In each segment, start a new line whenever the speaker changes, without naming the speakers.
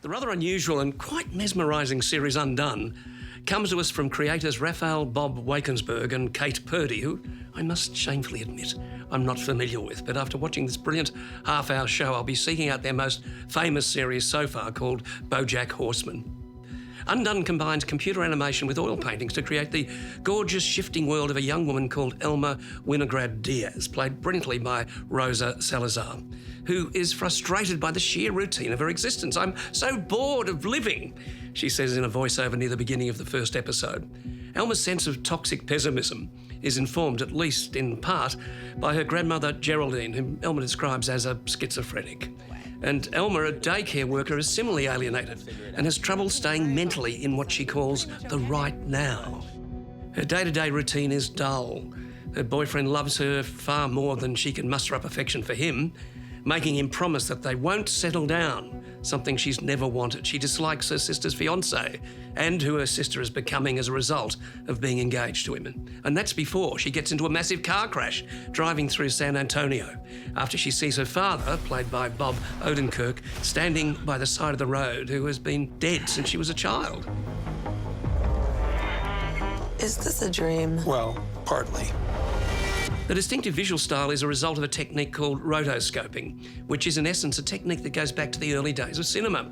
The rather unusual and quite mesmerising series Undone comes to us from creators Raphael Bob Wakensberg and Kate Purdy, who I must shamefully admit I'm not familiar with, but after watching this brilliant half-hour show, I'll be seeking out their most famous series so far, called Bojack Horseman. Undone combines computer animation with oil paintings to create the gorgeous, shifting world of a young woman called Elma Winograd Diaz, played brilliantly by Rosa Salazar, who is frustrated by the sheer routine of her existence. "I'm so bored of living," she says in a voiceover near the beginning of the first episode. Elma's sense of toxic pessimism is informed, at least in part, by her grandmother Geraldine, whom Elma describes as a schizophrenic. And Elma, a daycare worker, is similarly alienated and has trouble staying mentally in what she calls the right now. Her day-to-day routine is dull. Her boyfriend loves her far more than she can muster up affection for him, making him promise that they won't settle down, something she's never wanted. She dislikes her sister's fiancé, and who her sister is becoming as a result of being engaged to him. And that's before she gets into a massive car crash driving through San Antonio, after she sees her father, played by Bob Odenkirk, standing by the side of the road, who has been dead since she was a child.
Is this a dream?
Well, partly.
The distinctive visual style is a result of a technique called rotoscoping, which is in essence a technique that goes back to the early days of cinema.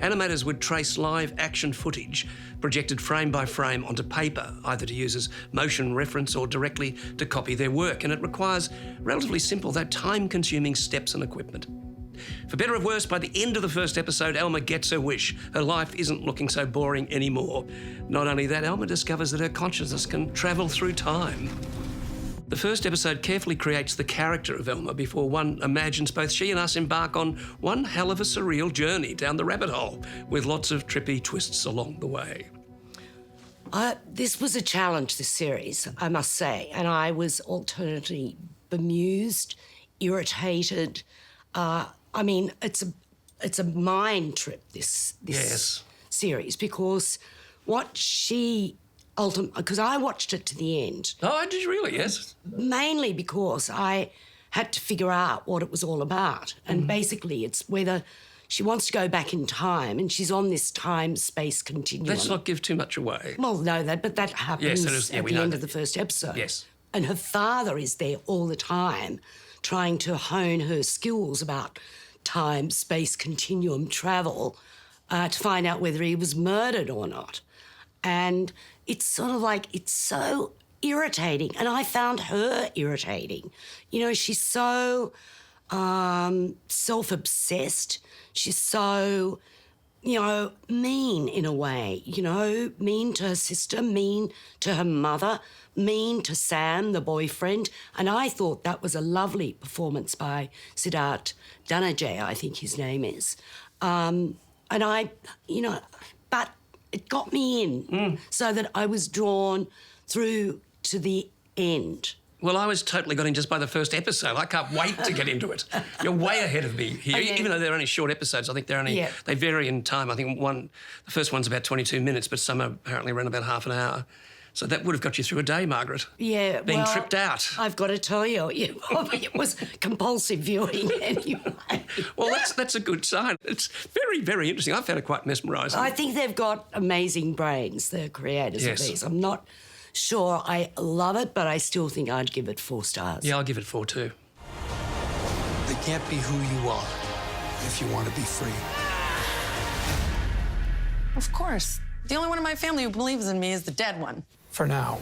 Animators would trace live action footage projected frame by frame onto paper, either to use as motion reference or directly to copy their work, and it requires relatively simple, though time-consuming steps and equipment. For better or worse, by the end of the first episode, Elma gets her wish. Her life isn't looking so boring anymore. Not only that, Elma discovers that her consciousness can travel through time. The first episode carefully creates the character of Elma before one imagines both she and us embark on one hell of a surreal journey down the rabbit hole, with lots of trippy twists along the way.
This was a challenge, this series, I must say, and I was alternately bemused, irritated. It's a mind trip, this
Yes.
series, because what she because I watched it to the end.
Oh, did you really? Yes.
Mainly because I had to figure out what it was all about. And basically it's whether she wants to go back in time and she's on this time-space continuum.
Let's not give too much away.
Well, no, but that happens at the end of the first episode.
Yes.
And her father is there all the time trying to hone her skills about time, space, continuum travel to find out whether he was murdered or not. And it's sort of like, it's so irritating. And I found her irritating. You know, she's so self-obsessed. She's so, mean in a way, mean to her sister, mean to her mother, mean to Sam, the boyfriend. And I thought that was a lovely performance by Siddharth Dhananjay, I think his name is. But it got me in so that I was drawn through to the end.
Well, I was totally got in just by the first episode. I can't wait to get into it. You're way ahead of me here.
Okay.
Even though they're only short episodes, I think they vary in time. I think the first one's about 22 minutes, but some apparently run about half an hour. So that would have got you through a day, Margaret.
Yeah,
Being tripped out.
I've got to tell you, it was compulsive viewing anyway.
Well, that's a good sign. It's very, very interesting. I found it quite mesmerising.
I think they've got amazing brains, the creators of these. I'm not sure I love it, but I still think I'd give it 4 stars.
Yeah, I'll give it 4 too.
They can't be who you are if you want to be free.
Of course. The only one in my family who believes in me is the dead one.
For now.